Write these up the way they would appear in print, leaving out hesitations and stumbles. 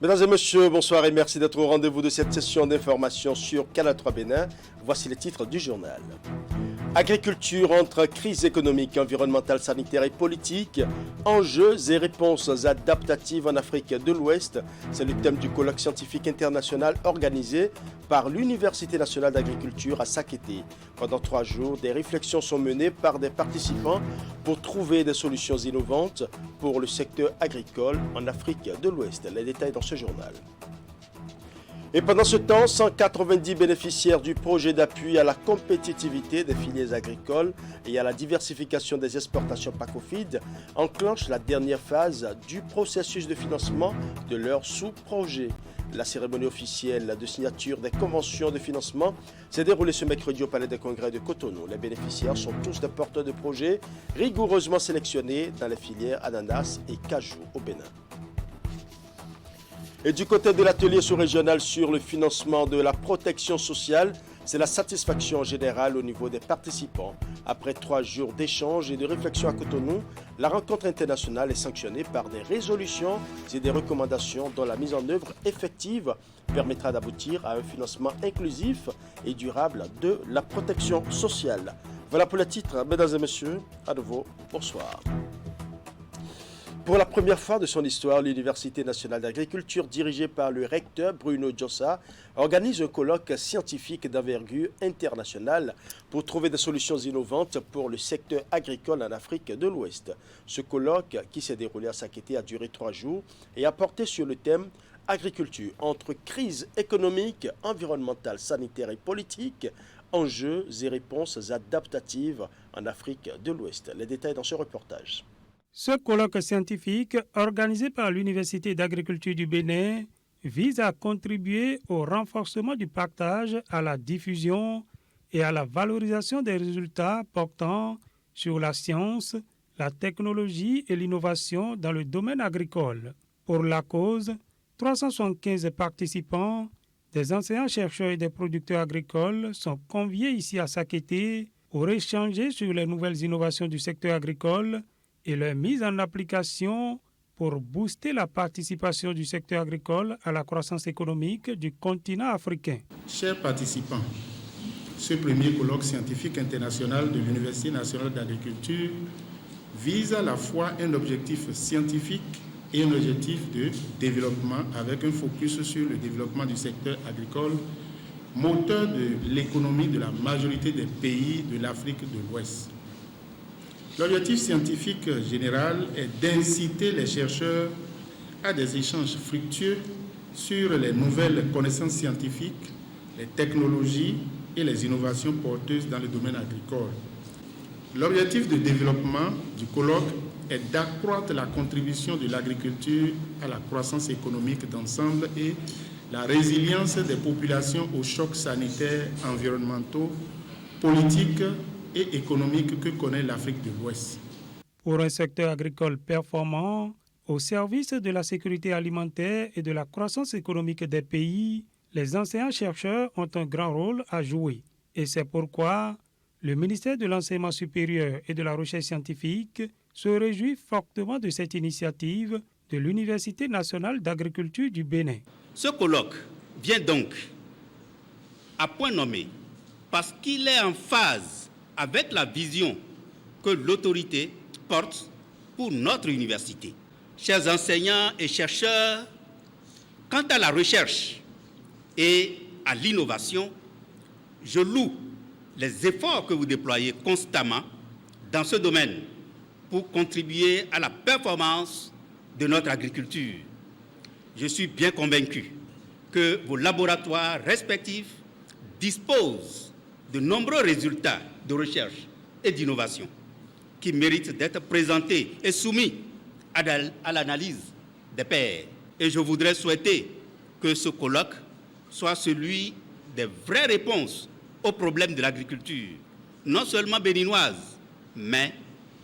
Mesdames et messieurs, bonsoir et merci d'être au rendez-vous de cette session d'information sur Canal 3 Bénin. Voici les titres du journal. Agriculture entre crise économique, environnementale, sanitaire et politique, enjeux et réponses adaptatives en Afrique de l'Ouest. C'est le thème du colloque scientifique international organisé par l'Université nationale d'agriculture à Sakété. Pendant 3 jours, des réflexions sont menées par des participants pour trouver des solutions innovantes pour le secteur agricole en Afrique de l'Ouest. Les détails dans ce journal. Et pendant ce temps, 190 bénéficiaires du projet d'appui à la compétitivité des filières agricoles et à la diversification des exportations PACOFID enclenchent la dernière phase du processus de financement de leur sous-projet. La cérémonie officielle de signature des conventions de financement s'est déroulée ce mercredi au Palais des Congrès de Cotonou. Les bénéficiaires sont tous des porteurs de projets rigoureusement sélectionnés dans les filières ananas et cajou au Bénin. Et du côté de l'atelier sous-régional sur le financement de la protection sociale, c'est la satisfaction générale au niveau des participants. Après 3 jours d'échanges et de réflexion à Cotonou, la rencontre internationale est sanctionnée par des résolutions et des recommandations dont la mise en œuvre effective permettra d'aboutir à un financement inclusif et durable de la protection sociale. Voilà pour le titre, mesdames et messieurs. À nouveau, bonsoir. Pour la première fois de son histoire, l'Université nationale d'agriculture, dirigée par le recteur Bruno Djossa, organise un colloque scientifique d'envergure internationale pour trouver des solutions innovantes pour le secteur agricole en Afrique de l'Ouest. Ce colloque, qui s'est déroulé à Sakété, a duré 3 jours et a porté sur le thème « Agriculture entre crise économique, environnementale, sanitaire et politique, enjeux et réponses adaptatives en Afrique de l'Ouest ». Les détails dans ce reportage. Ce colloque scientifique, organisé par l'Université d'agriculture du Bénin, vise à contribuer au renforcement du partage, à la diffusion et à la valorisation des résultats portant sur la science, la technologie et l'innovation dans le domaine agricole. Pour la cause, 375 participants, des enseignants-chercheurs et des producteurs agricoles sont conviés ici à Sakété pour échanger sur les nouvelles innovations du secteur agricole et leur mise en application pour booster la participation du secteur agricole à la croissance économique du continent africain. Chers participants, ce premier colloque scientifique international de l'Université nationale d'agriculture vise à la fois un objectif scientifique et un objectif de développement avec un focus sur le développement du secteur agricole, moteur de l'économie de la majorité des pays de l'Afrique de l'Ouest. L'objectif scientifique général est d'inciter les chercheurs à des échanges fructueux sur les nouvelles connaissances scientifiques, les technologies et les innovations porteuses dans le domaine agricole. L'objectif de développement du colloque est d'accroître la contribution de l'agriculture à la croissance économique d'ensemble et la résilience des populations aux chocs sanitaires, environnementaux, politiques et économique que connaît l'Afrique de l'Ouest. Pour un secteur agricole performant, au service de la sécurité alimentaire et de la croissance économique des pays, les enseignants-chercheurs ont un grand rôle à jouer. Et c'est pourquoi le ministère de l'Enseignement supérieur et de la Recherche scientifique se réjouit fortement de cette initiative de l'Université nationale d'agriculture du Bénin. Ce colloque vient donc à point nommé parce qu'il est en phase avec la vision que l'autorité porte pour notre université. Chers enseignants et chercheurs, quant à la recherche et à l'innovation, je loue les efforts que vous déployez constamment dans ce domaine pour contribuer à la performance de notre agriculture. Je suis bien convaincu que vos laboratoires respectifs disposent de nombreux résultats de recherche et d'innovation qui méritent d'être présentés et soumis à l'analyse des pairs. Et je voudrais souhaiter que ce colloque soit celui des vraies réponses aux problèmes de l'agriculture, non seulement béninoise, mais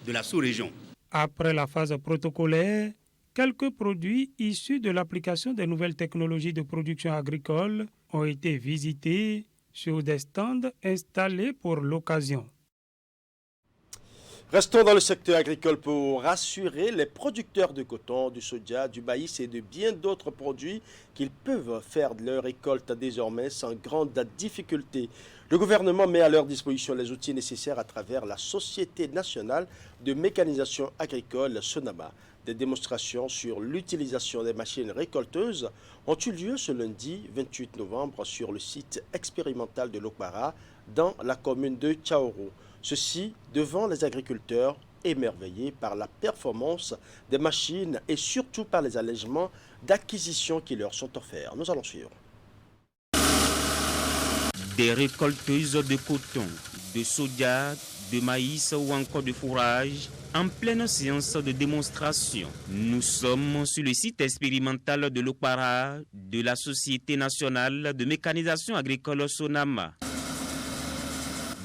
de la sous-région. Après la phase protocolaire, quelques produits issus de l'application des nouvelles technologies de production agricole ont été visités sur des stands installés pour l'occasion. Restons dans le secteur agricole pour rassurer les producteurs de coton, du soja, du maïs et de bien d'autres produits qu'ils peuvent faire de leur récolte désormais sans grande difficulté. Le gouvernement met à leur disposition les outils nécessaires à travers la Société nationale de mécanisation agricole SONAMA. Des démonstrations sur l'utilisation des machines récolteuses ont eu lieu ce lundi 28 novembre sur le site expérimental de Lokbara dans la commune de Tchaoro. Ceci devant les agriculteurs émerveillés par la performance des machines et surtout par les allègements d'acquisition qui leur sont offerts. Nous allons suivre. Des récolteuses de coton, de soja, de maïs ou encore de fourrage en pleine séance de démonstration. Nous sommes sur le site expérimental de Lokbara de la Société nationale de mécanisation agricole SONAMA.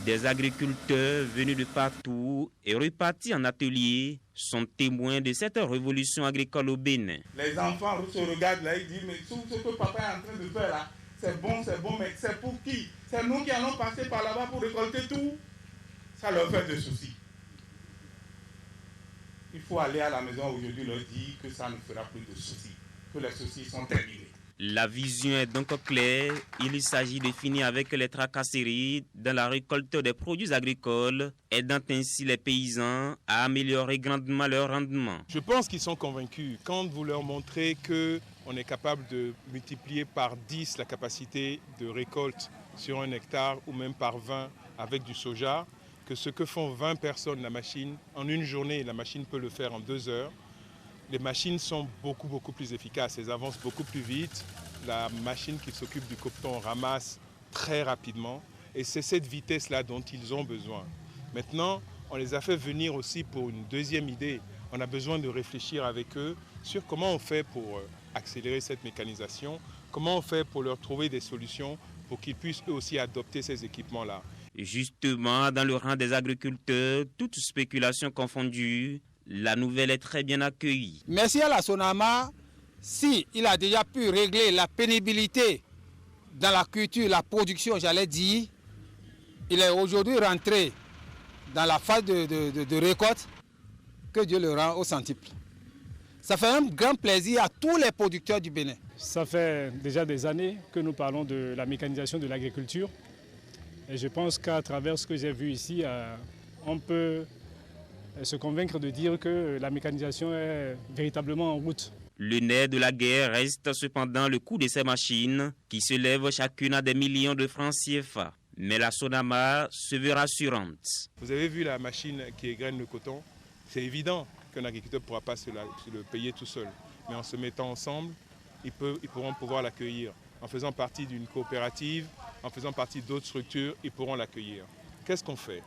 Des agriculteurs venus de partout et repartis en atelier sont témoins de cette révolution agricole au Bénin. Les enfants se regardent là, ils disent, mais tout ce que papa est en train de faire là, c'est bon, mais c'est pour qui? C'est nous qui allons passer par là-bas pour récolter tout. Ça leur fait des soucis. Il faut aller à la maison aujourd'hui leur dire que ça ne fera plus de soucis, que les soucis sont terminés. La vision est donc claire. Il s'agit de finir avec les tracasseries dans la récolte des produits agricoles, aidant ainsi les paysans à améliorer grandement leur rendement. Je pense qu'ils sont convaincus. Quand vous leur montrez qu'on est capable de multiplier par 10 la capacité de récolte sur un hectare ou même par 20 avec du soja, que ce que font 20 personnes la machine, en une journée, la machine peut le faire en 2 heures. Les machines sont beaucoup plus efficaces, elles avancent beaucoup plus vite. La machine qui s'occupe du coton ramasse très rapidement et c'est cette vitesse-là dont ils ont besoin. Maintenant, on les a fait venir aussi pour une deuxième idée. On a besoin de réfléchir avec eux sur comment on fait pour accélérer cette mécanisation, comment on fait pour leur trouver des solutions pour qu'ils puissent eux aussi adopter ces équipements-là. Justement, dans le rang des agriculteurs, toute spéculation confondue, la nouvelle est très bien accueillie. Merci à la SONAMA, si il a déjà pu régler la pénibilité dans la culture, la production, j'allais dire, il est aujourd'hui rentré dans la phase de récolte, que Dieu le rend au centuple. Ça fait un grand plaisir à tous les producteurs du Bénin. Ça fait déjà des années que nous parlons de la mécanisation de l'agriculture. Et je pense qu'à travers ce que j'ai vu ici, on peut se convaincre de dire que la mécanisation est véritablement en route. Le nerf de la guerre reste cependant le coût de ces machines qui se lèvent chacune à des millions de francs CFA. Mais la SONAMA se veut rassurante. Vous avez vu la machine qui égrène le coton? C'est évident qu'un agriculteur ne pourra pas se le payer tout seul. Mais en se mettant ensemble, ils pourront pouvoir l'accueillir. En faisant partie d'une coopérative, en faisant partie d'autres structures, ils pourront l'accueillir. Qu'est-ce qu'on fait?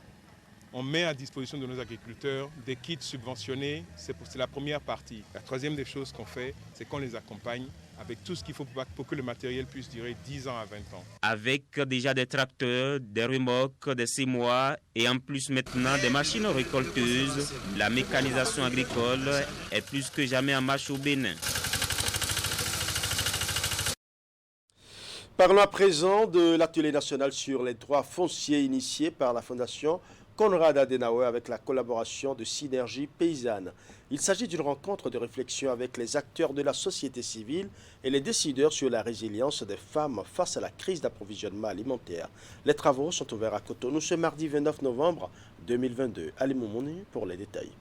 On met à disposition de nos agriculteurs des kits subventionnés, c'est la première partie. La troisième des choses qu'on fait, c'est qu'on les accompagne avec tout ce qu'il faut pour que le matériel puisse durer 10 ans à 20 ans. Avec déjà des tracteurs, des remorques, des semoirs et en plus maintenant des machines récolteuses, la mécanisation agricole est plus que jamais en marche au Bénin. Parlons à présent de l'atelier national sur les droits fonciers initié par la Fondation Konrad Adenauer avec la collaboration de Synergie Paysanne. Il s'agit d'une rencontre de réflexion avec les acteurs de la société civile et les décideurs sur la résilience des femmes face à la crise d'approvisionnement alimentaire. Les travaux sont ouverts à Cotonou ce mardi 29 novembre 2022. Ali Moumouni pour les détails.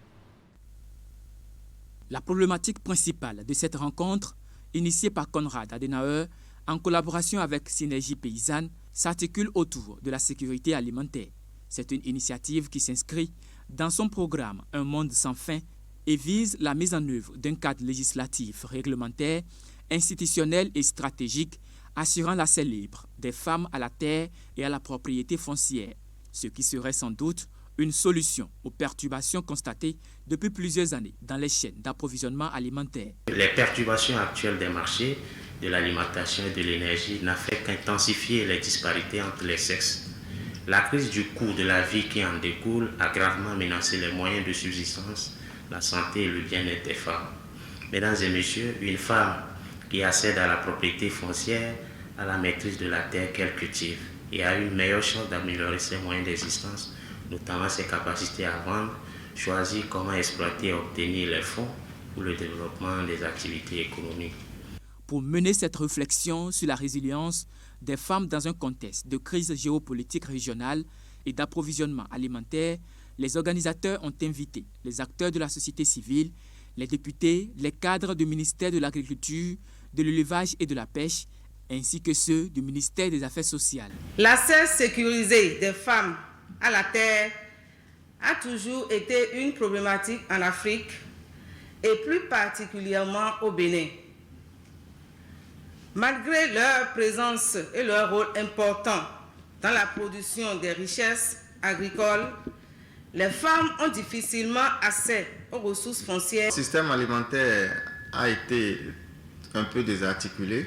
La problématique principale de cette rencontre, initiée par Konrad Adenauer, en collaboration avec Synergie Paysanne, s'articule autour de la sécurité alimentaire. C'est une initiative qui s'inscrit dans son programme Un monde sans faim et vise la mise en œuvre d'un cadre législatif, réglementaire, institutionnel et stratégique assurant l'accès libre des femmes à la terre et à la propriété foncière, ce qui serait sans doute une solution aux perturbations constatées depuis plusieurs années dans les chaînes d'approvisionnement alimentaire. Les perturbations actuelles des marchés de l'alimentation et de l'énergie n'a fait qu'intensifier les disparités entre les sexes. La crise du coût de la vie qui en découle a gravement menacé les moyens de subsistance, la santé et le bien-être des femmes. Mesdames et messieurs, une femme qui accède à la propriété foncière a la maîtrise de la terre qu'elle cultive et a une meilleure chance d'améliorer ses moyens d'existence, notamment ses capacités à vendre, choisir comment exploiter et obtenir les fonds pour le développement des activités économiques. Pour mener cette réflexion sur la résilience des femmes dans un contexte de crise géopolitique régionale et d'approvisionnement alimentaire, les organisateurs ont invité les acteurs de la société civile, les députés, les cadres du ministère de l'Agriculture, de l'Élevage et de la Pêche, ainsi que ceux du ministère des Affaires sociales. L'accès sécurisé des femmes à la terre a toujours été une problématique en Afrique et plus particulièrement au Bénin. Malgré leur présence et leur rôle important dans la production des richesses agricoles, les femmes ont difficilement accès aux ressources foncières. Le système alimentaire a été un peu désarticulé,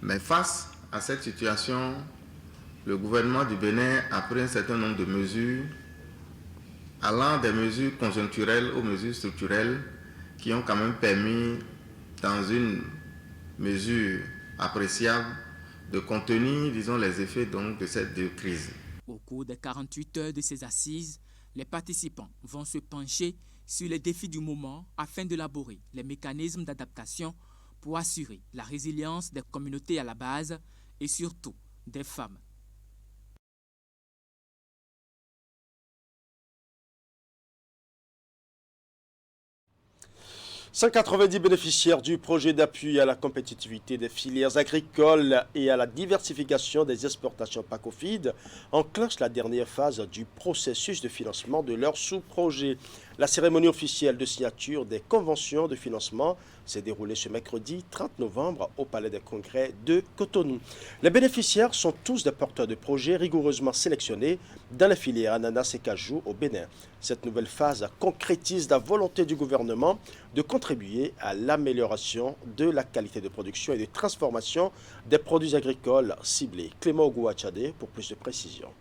mais face à cette situation, le gouvernement du Bénin a pris un certain nombre de mesures, allant des mesures conjoncturelles aux mesures structurelles, qui ont quand même permis, dans une mesure appréciable, de contenir, disons, les effets donc, de cette crise. Au cours des 48 heures de ces assises, les participants vont se pencher sur les défis du moment afin d'élaborer les mécanismes d'adaptation pour assurer la résilience des communautés à la base et surtout des femmes. « 190 bénéficiaires du projet d'appui à la compétitivité des filières agricoles et à la diversification des exportations PACOFID enclenchent la dernière phase du processus de financement de leur sous-projet. La cérémonie officielle de signature des conventions de financement s'est déroulée ce mercredi 30 novembre au Palais des Congrès de Cotonou. Les bénéficiaires sont tous des porteurs de projets rigoureusement sélectionnés dans les filières ananas et cajou au Bénin. Cette nouvelle phase concrétise la volonté du gouvernement de contribuer à l'amélioration de la qualité de production et de transformation des produits agricoles ciblés. Clément Ogouachade pour plus de précisions.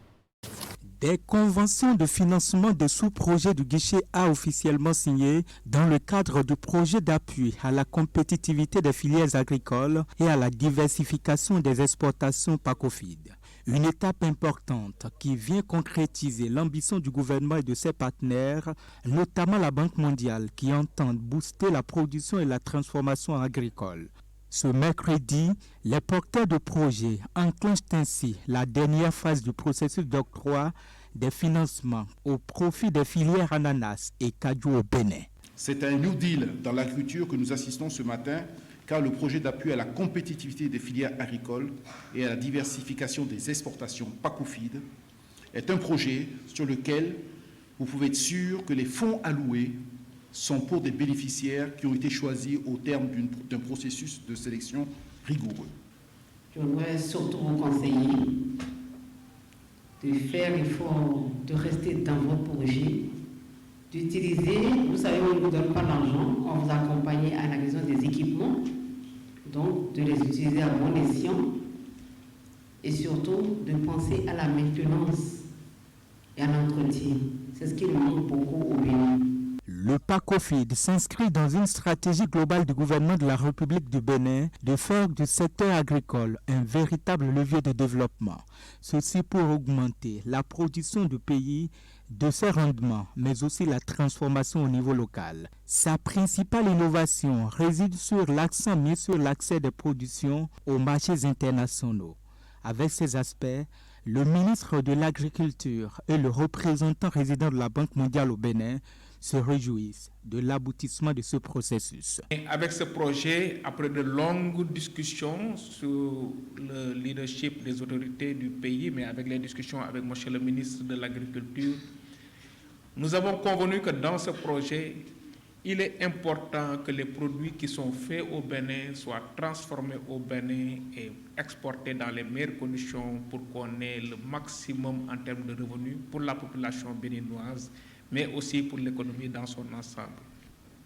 Des conventions de financement de sous-projets du guichet A officiellement signées dans le cadre du projet d'appui à la compétitivité des filières agricoles et à la diversification des exportations PACOFID. Une étape importante qui vient concrétiser l'ambition du gouvernement et de ses partenaires, notamment la Banque mondiale, qui entendent booster la production et la transformation agricole. Ce mercredi, les porteurs de projets enclenchent ainsi la dernière phase du processus d'octroi des financements au profit des filières ananas et cajou au Bénin. C'est un New Deal dans l'agriculture que nous assistons ce matin, car le projet d'appui à la compétitivité des filières agricoles et à la diversification des exportations PACOFID est un projet sur lequel vous pouvez être sûr que les fonds alloués sont pour des bénéficiaires qui ont été choisis au terme d'un processus de sélection rigoureux. Je voudrais surtout vous conseiller de faire l'effort de rester dans vos projets, d'utiliser, vous savez, on ne vous donne pas d'argent, on vous accompagne à la raison des équipements, donc de les utiliser à bon escient et surtout de penser à la maintenance et à l'entretien. C'est ce qui nous manque beaucoup au Bénin. Le PACOFID s'inscrit dans une stratégie globale du gouvernement de la République du Bénin de faire du secteur agricole un véritable levier de développement. Ceci pour augmenter la production du pays, de ses rendements, mais aussi la transformation au niveau local. Sa principale innovation réside sur l'accent mis sur l'accès des productions aux marchés internationaux. Avec ces aspects, le ministre de l'Agriculture et le représentant résident de la Banque mondiale au Bénin se réjouissent de l'aboutissement de ce processus. Avec ce projet, après de longues discussions sur le leadership des autorités du pays, mais avec les discussions avec M. le ministre de l'Agriculture, nous avons convenu que dans ce projet, il est important que les produits qui sont faits au Bénin soient transformés au Bénin et exportés dans les meilleures conditions pour qu'on ait le maximum en termes de revenus pour la population béninoise, mais aussi pour l'économie dans son ensemble.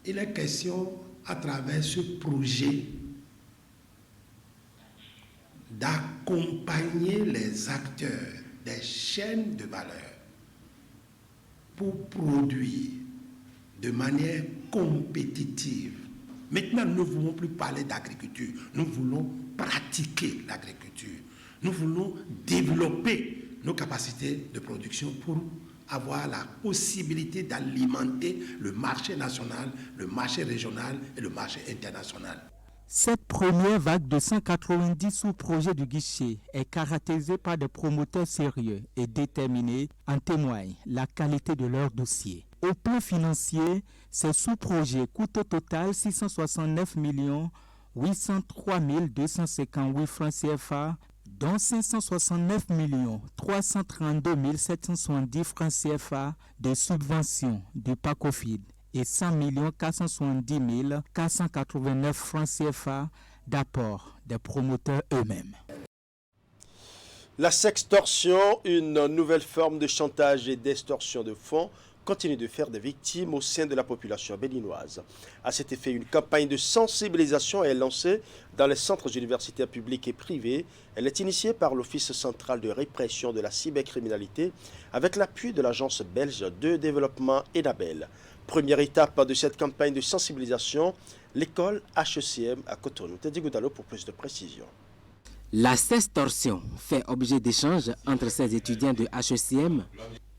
Il est question, à travers ce projet, d'accompagner les acteurs des chaînes de valeur pour produire de manière compétitive. Maintenant, nous ne voulons plus parler d'agriculture, nous voulons pratiquer l'agriculture. Nous voulons développer nos capacités de production pour avoir la possibilité d'alimenter le marché national, le marché régional et le marché international. Cette première vague de 190 sous-projets du guichet est caractérisée par des promoteurs sérieux et déterminés, en témoigne la qualité de leur dossier. Au plan financier, ces sous-projets coûtent au total 669 803 258 francs CFA, dont 569 332 770 francs CFA de subventions du PACOFID et 100 470 489 francs CFA d'apport des promoteurs eux-mêmes. La sextorsion, une nouvelle forme de chantage et d'extorsion de fonds, continue de faire des victimes au sein de la population béninoise. À cet effet, une campagne de sensibilisation est lancée dans les centres universitaires publics et privés. Elle est initiée par l'Office central de répression de la cybercriminalité avec l'appui de l'Agence belge de développement ENABEL. Première étape de cette campagne de sensibilisation, l'école HECM à Cotonou. Teddy Goudalo pour plus de précisions. La sextorsion fait objet d'échanges entre ces étudiants de HECM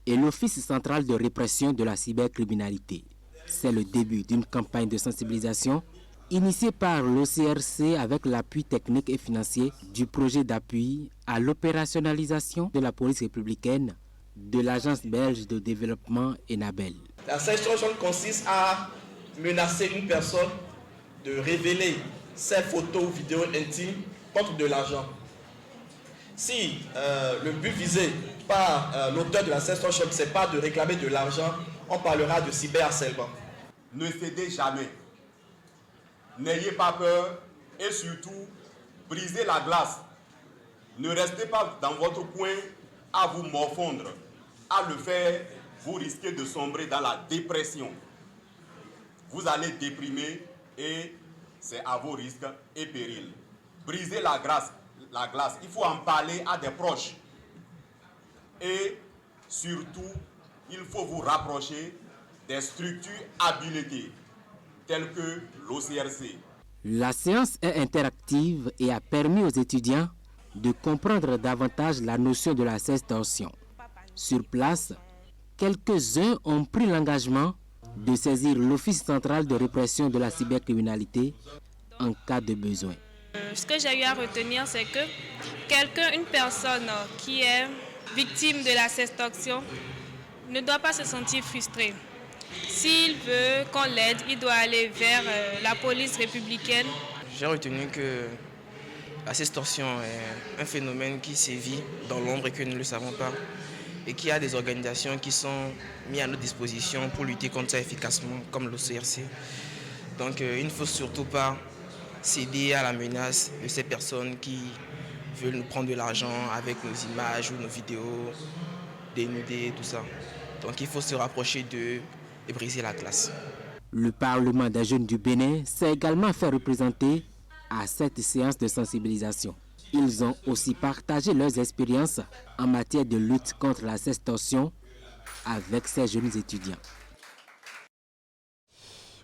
et l'Office central de répression de la cybercriminalité. C'est le début d'une campagne de sensibilisation initiée par l'OCRC avec l'appui technique et financier du projet d'appui à l'opérationnalisation de la police républicaine de l'Agence belge de développement ENABEL. La sextorsion consiste à menacer une personne de révéler ses photos ou vidéos intimes contre de l'argent. Si le but visé par l'auteur de la sextortion, ce n'est pas de réclamer de l'argent, on parlera de cyberharcèlement. Ne cédez jamais. N'ayez pas peur et surtout, brisez la glace. Ne restez pas dans votre coin à vous morfondre. À le faire, vous risquez de sombrer dans la dépression. Vous allez déprimer et c'est à vos risques et périls. Brisez la glace. Il faut en parler à des proches. Et surtout, il faut vous rapprocher des structures habilitées, telles que l'OCRC. La séance est interactive et a permis aux étudiants de comprendre davantage la notion de la sextorsion. Sur place, quelques-uns ont pris l'engagement de saisir l'Office central de répression de la cybercriminalité en cas de besoin. Ce que j'ai eu à retenir, c'est que une personne qui est victime de la sextorsion ne doit pas se sentir frustré. S'il veut qu'on l'aide, il doit aller vers la police républicaine. J'ai retenu que la sextorsion est un phénomène qui sévit dans l'ombre et que nous ne le savons pas, et qu'il y a des organisations qui sont mises à notre disposition pour lutter contre ça efficacement, comme l'OCRC. Donc il ne faut surtout pas céder à la menace de ces personnes qui veulent nous prendre de l'argent avec nos images ou nos vidéos dénudées, tout ça. Donc il faut se rapprocher d'eux et briser la glace. Le Parlement des jeunes du Bénin s'est également fait représenter à cette séance de sensibilisation. Ils ont aussi partagé leurs expériences en matière de lutte contre la sextorsion avec ces jeunes étudiants.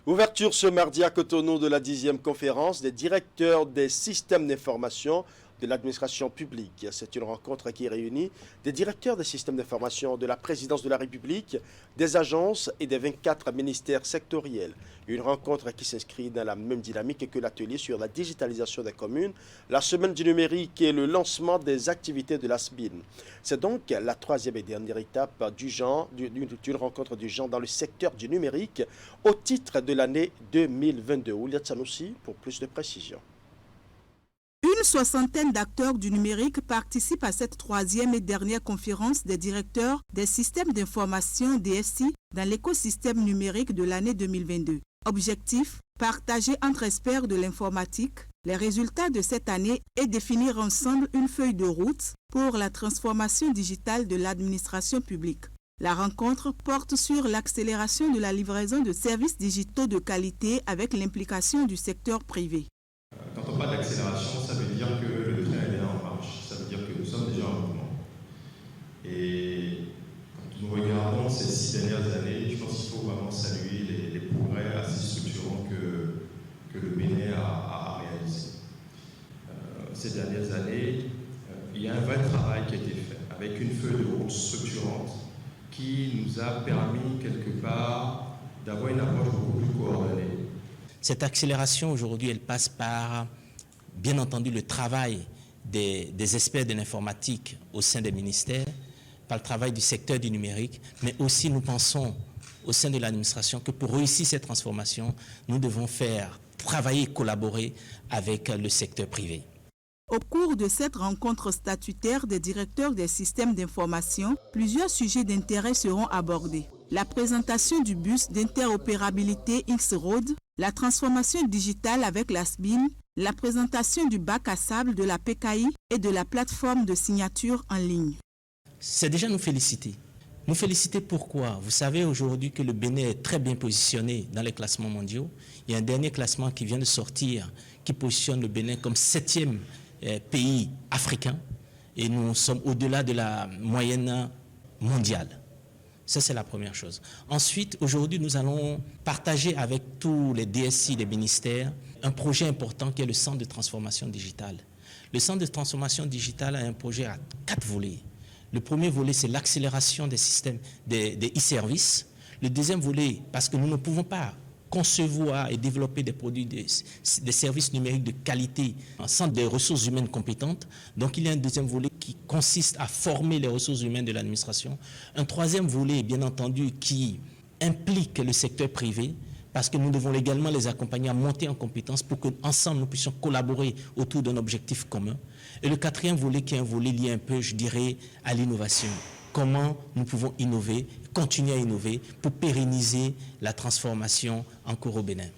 Ouverture ce mardi à Cotonou de la 10e conférence des directeurs des systèmes d'information de l'administration publique. C'est une rencontre qui réunit des directeurs des systèmes d'information de la présidence de la République, des agences et des 24 ministères sectoriels. Une rencontre qui s'inscrit dans la même dynamique que l'atelier sur la digitalisation des communes, la semaine du numérique et le lancement des activités de la SBIN. C'est donc la troisième et dernière étape d'une rencontre du genre dans le secteur du numérique au titre de l'année 2022. Ouliat Sanoussi pour plus de précisions. Une soixantaine d'acteurs du numérique participent à cette troisième et dernière conférence des directeurs des systèmes d'information DSI dans l'écosystème numérique de l'année 2022. Objectif, partager entre experts de l'informatique les résultats de cette année et définir ensemble une feuille de route pour la transformation digitale de l'administration publique. La rencontre porte sur l'accélération de la livraison de services digitaux de qualité avec l'implication du secteur privé. Quand on parle d'accélération, ça veut dire que le train est déjà en marche, ça veut dire que nous sommes déjà en mouvement. Et quand nous regardons ces 6 dernières années, je pense qu'il faut vraiment saluer les progrès assez structurants que le Bénin a réalisés. Ces dernières années, il y a un vrai travail qui a été fait, avec une feuille de route structurante qui nous a permis quelque part d'avoir une approche beaucoup plus coordonnée. Cette accélération aujourd'hui, elle passe par, bien entendu, le travail des experts de l'informatique au sein des ministères, par le travail du secteur du numérique, mais aussi nous pensons au sein de l'administration que pour réussir cette transformation, nous devons faire travailler et collaborer avec le secteur privé. Au cours de cette rencontre statutaire des directeurs des systèmes d'information, plusieurs sujets d'intérêt seront abordés. La présentation du bus d'interopérabilité X-Road, la transformation digitale avec la SBIN, la présentation du bac à sable de la PKI et de la plateforme de signature en ligne. C'est déjà nous féliciter. Nous féliciter pourquoi? Vous savez aujourd'hui que le Bénin est très bien positionné dans les classements mondiaux. Il y a un dernier classement qui vient de sortir qui positionne le Bénin comme 7e pays africain et nous sommes au-delà de la moyenne mondiale. Ça, c'est la première chose. Ensuite, aujourd'hui, nous allons partager avec tous les DSI des ministères un projet important qui est le Centre de transformation digitale. Le Centre de transformation digitale a un projet à 4 volets. Le premier volet, c'est l'accélération des systèmes, des e-services. Le deuxième volet, parce que nous ne pouvons pas concevoir et développer des produits, des services numériques de qualité sans des ressources humaines compétentes. Donc il y a un deuxième volet qui consiste à former les ressources humaines de l'administration. Un troisième volet, bien entendu, qui implique le secteur privé, parce que nous devons également les accompagner à monter en compétences pour qu'ensemble nous puissions collaborer autour d'un objectif commun. Et le quatrième volet qui est un volet lié un peu, je dirais, à l'innovation. Comment nous pouvons innover, continuer à innover pour pérenniser la transformation en cours au Bénin.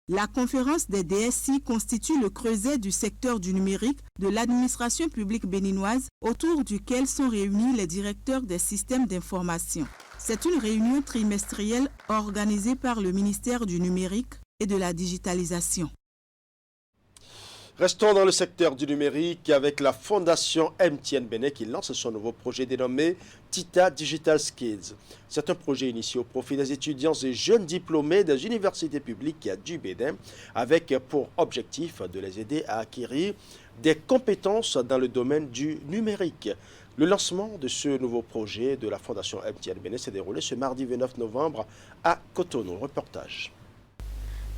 La conférence des DSI constitue le creuset du secteur du numérique de l'administration publique béninoise autour duquel sont réunis les directeurs des systèmes d'information. C'est une réunion trimestrielle organisée par le ministère du numérique et de la digitalisation. Restons dans le secteur du numérique avec la fondation MTN Bénin qui lance son nouveau projet dénommé Tita Digital Skills. C'est un projet initié au profit des étudiants et jeunes diplômés des universités publiques du Bénin avec pour objectif de les aider à acquérir des compétences dans le domaine du numérique. Le lancement de ce nouveau projet de la fondation MTN Bénin s'est déroulé ce mardi 29 novembre à Cotonou. Reportage.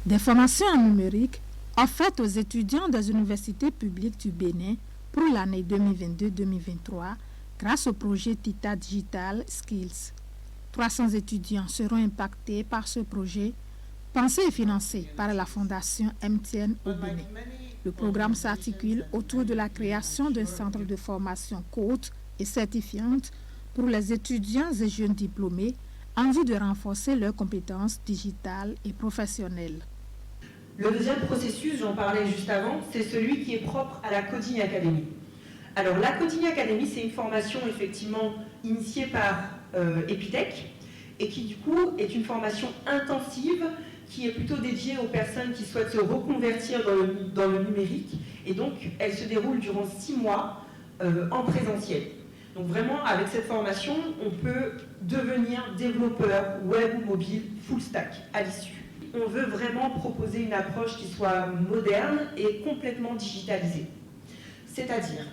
Des formations en numérique offertes aux étudiants des universités publiques du Bénin pour l'année 2022-2023 grâce au projet Tita Digital Skills. 300 étudiants seront impactés par ce projet, pensé et financé par la fondation MTN au Bénin. Le programme s'articule autour de la création d'un centre de formation courte et certifiante pour les étudiants et jeunes diplômés en vue de renforcer leurs compétences digitales et professionnelles. Le deuxième processus, j'en parlais juste avant, c'est celui qui est propre à la Coding Academy. Alors la Coding Academy, c'est une formation effectivement initiée par Epitech et qui du coup est une formation intensive qui est plutôt dédiée aux personnes qui souhaitent se reconvertir dans le numérique et donc elle se déroule durant 6 mois en présentiel. Donc vraiment avec cette formation, on peut devenir développeur web ou mobile full stack à l'issue. On veut vraiment proposer une approche qui soit moderne et complètement digitalisée. C'est-à-dire,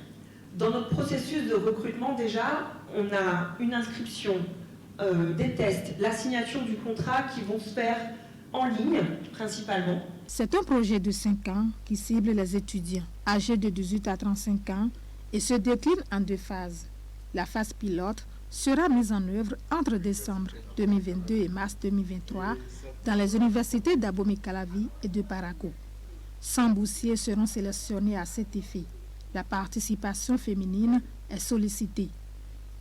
dans notre processus de recrutement déjà, on a une inscription, des tests, la signature du contrat qui vont se faire en ligne principalement. C'est un projet de 5 ans qui cible les étudiants âgés de 18 à 35 ans et se décline en 2 phases. La phase pilote sera mise en œuvre entre décembre 2022 et mars 2023 dans les universités d'Abomey-Calavi et de Parakou. 100 boursiers seront sélectionnés à cet effet. La participation féminine est sollicitée.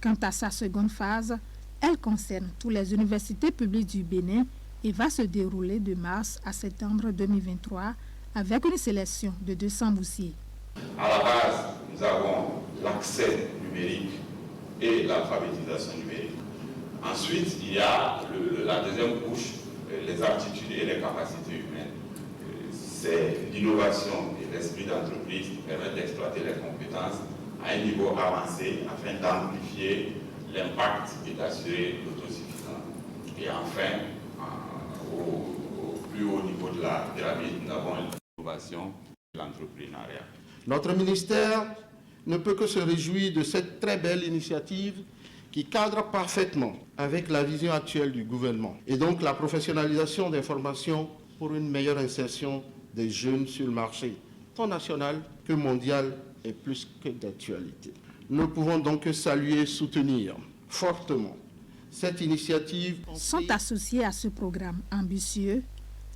Quant à sa seconde phase, elle concerne toutes les universités publiques du Bénin et va se dérouler de mars à septembre 2023 avec une sélection de 200 boursiers. À la base, nous avons l'accès numérique et l'alphabétisation numérique. Ensuite, il y a la deuxième couche, les aptitudes et les capacités humaines. C'est l'innovation et l'esprit d'entreprise qui permettent d'exploiter les compétences à un niveau avancé afin d'amplifier l'impact et d'assurer l'autosuffisance. Et enfin, au plus haut niveau de la pyramide, nous avons l'innovation et l'entrepreneuriat. Notre ministère ne peut que se réjouir de cette très belle initiative qui cadre parfaitement avec la vision actuelle du gouvernement et donc la professionnalisation des formations pour une meilleure insertion des jeunes sur le marché, tant national que mondial, est plus que d'actualité. Nous ne pouvons donc que saluer et soutenir fortement cette initiative. Sont associés à ce programme ambitieux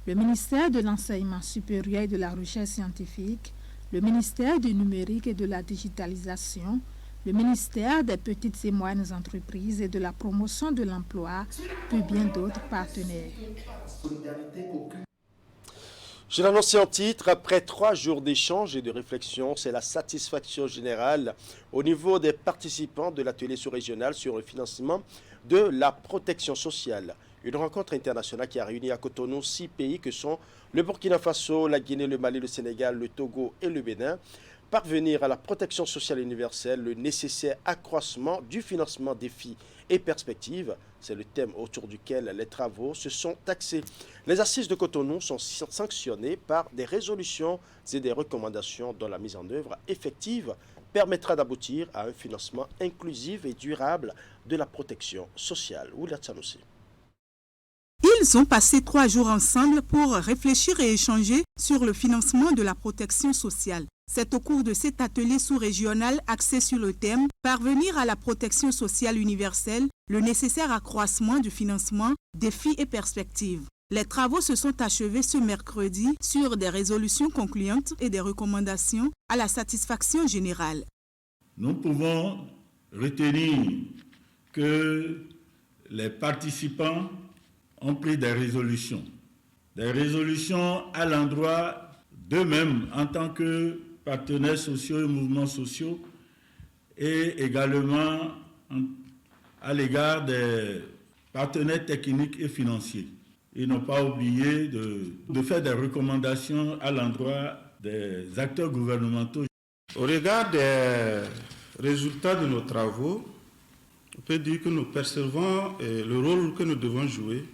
le ministère de l'Enseignement supérieur et de la Recherche scientifique, le ministère du Numérique et de la Digitalisation, le ministère des Petites et Moyennes Entreprises et de la Promotion de l'Emploi, puis bien d'autres partenaires. Je l'annonçais en titre, après 3 jours d'échanges et de réflexion, c'est la satisfaction générale au niveau des participants de l'atelier sous-régional sur le financement de la protection sociale. Une rencontre internationale qui a réuni à Cotonou 6 pays que sont le Burkina Faso, la Guinée, le Mali, le Sénégal, le Togo et le Bénin. Parvenir à la protection sociale universelle, le nécessaire accroissement du financement défis et perspectives, c'est le thème autour duquel les travaux se sont axés. Les assises de Cotonou sont sanctionnées par des résolutions et des recommandations dont la mise en œuvre effective permettra d'aboutir à un financement inclusif et durable de la protection sociale. Oulia Tsanoussi. Ils ont passé 3 jours ensemble pour réfléchir et échanger sur le financement de la protection sociale. C'est au cours de cet atelier sous-régional axé sur le thème « Parvenir à la protection sociale universelle, le nécessaire accroissement du financement, défis et perspectives ». Les travaux se sont achevés ce mercredi sur des résolutions concluantes et des recommandations à la satisfaction générale. Nous pouvons retenir que les participants ont pris des résolutions à l'endroit d'eux-mêmes en tant que partenaires sociaux et mouvements sociaux et également à l'égard des partenaires techniques et financiers. Ils n'ont pas oublié de faire des recommandations à l'endroit des acteurs gouvernementaux. Au regard des résultats de nos travaux, on peut dire que nous percevons le rôle que nous devons jouer,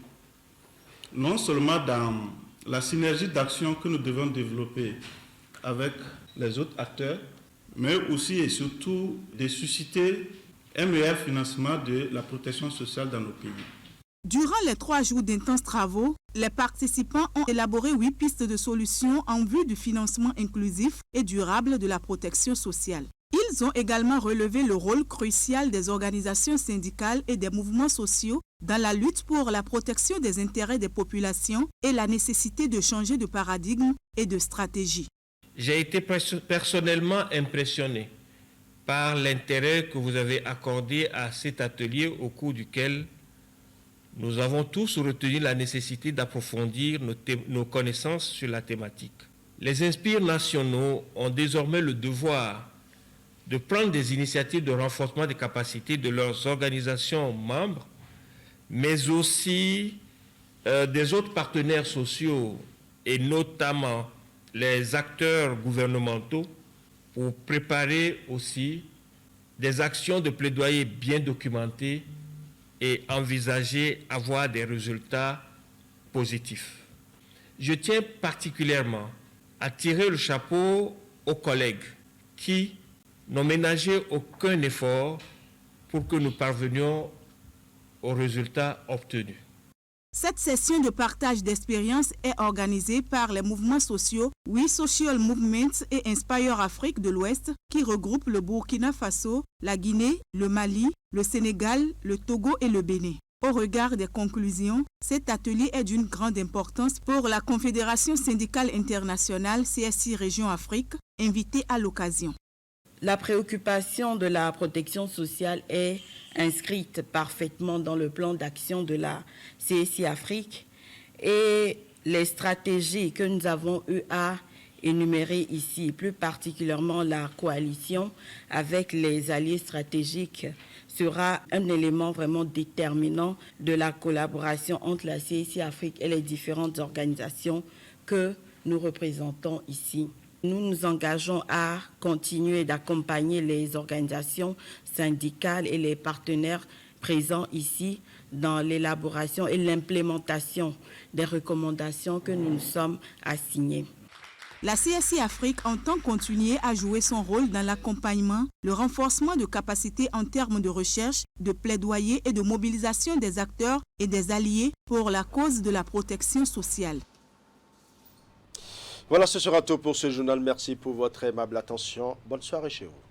non seulement dans la synergie d'action que nous devons développer avec les autres acteurs, mais aussi et surtout de susciter un meilleur financement de la protection sociale dans nos pays. Durant les 3 jours d'intenses travaux, les participants ont élaboré 8 pistes de solutions en vue du financement inclusif et durable de la protection sociale. Ils ont également relevé le rôle crucial des organisations syndicales et des mouvements sociaux dans la lutte pour la protection des intérêts des populations et la nécessité de changer de paradigme et de stratégie. J'ai été personnellement impressionné par l'intérêt que vous avez accordé à cet atelier au cours duquel nous avons tous retenu la nécessité d'approfondir nos connaissances sur la thématique. Les inspires nationaux ont désormais le devoir de prendre des initiatives de renforcement des capacités de leurs organisations membres, mais aussi des autres partenaires sociaux et notamment les acteurs gouvernementaux pour préparer aussi des actions de plaidoyer bien documentées et envisager avoir des résultats positifs. Je tiens particulièrement à tirer le chapeau aux collègues qui n'ont ménagé aucun effort pour que nous parvenions aux résultats obtenus. Cette session de partage d'expériences est organisée par les mouvements sociaux We Social Movements et Inspire Afrique de l'Ouest qui regroupent le Burkina Faso, la Guinée, le Mali, le Sénégal, le Togo et le Bénin. Au regard des conclusions, cet atelier est d'une grande importance pour la Confédération syndicale internationale CSI Région Afrique, invitée à l'occasion. La préoccupation de la protection sociale est inscrite parfaitement dans le plan d'action de la CSI Afrique et les stratégies que nous avons eu à énumérer ici, plus particulièrement la coalition avec les alliés stratégiques, sera un élément vraiment déterminant de la collaboration entre la CSI Afrique et les différentes organisations que nous représentons ici. Nous nous engageons à continuer d'accompagner les organisations syndicales et les partenaires présents ici dans l'élaboration et l'implémentation des recommandations que nous nous sommes assignées. La CSI Afrique entend continuer à jouer son rôle dans l'accompagnement, le renforcement de capacités en termes de recherche, de plaidoyer et de mobilisation des acteurs et des alliés pour la cause de la protection sociale. Voilà, ce sera tout pour ce journal. Merci pour votre aimable attention. Bonne soirée chez vous.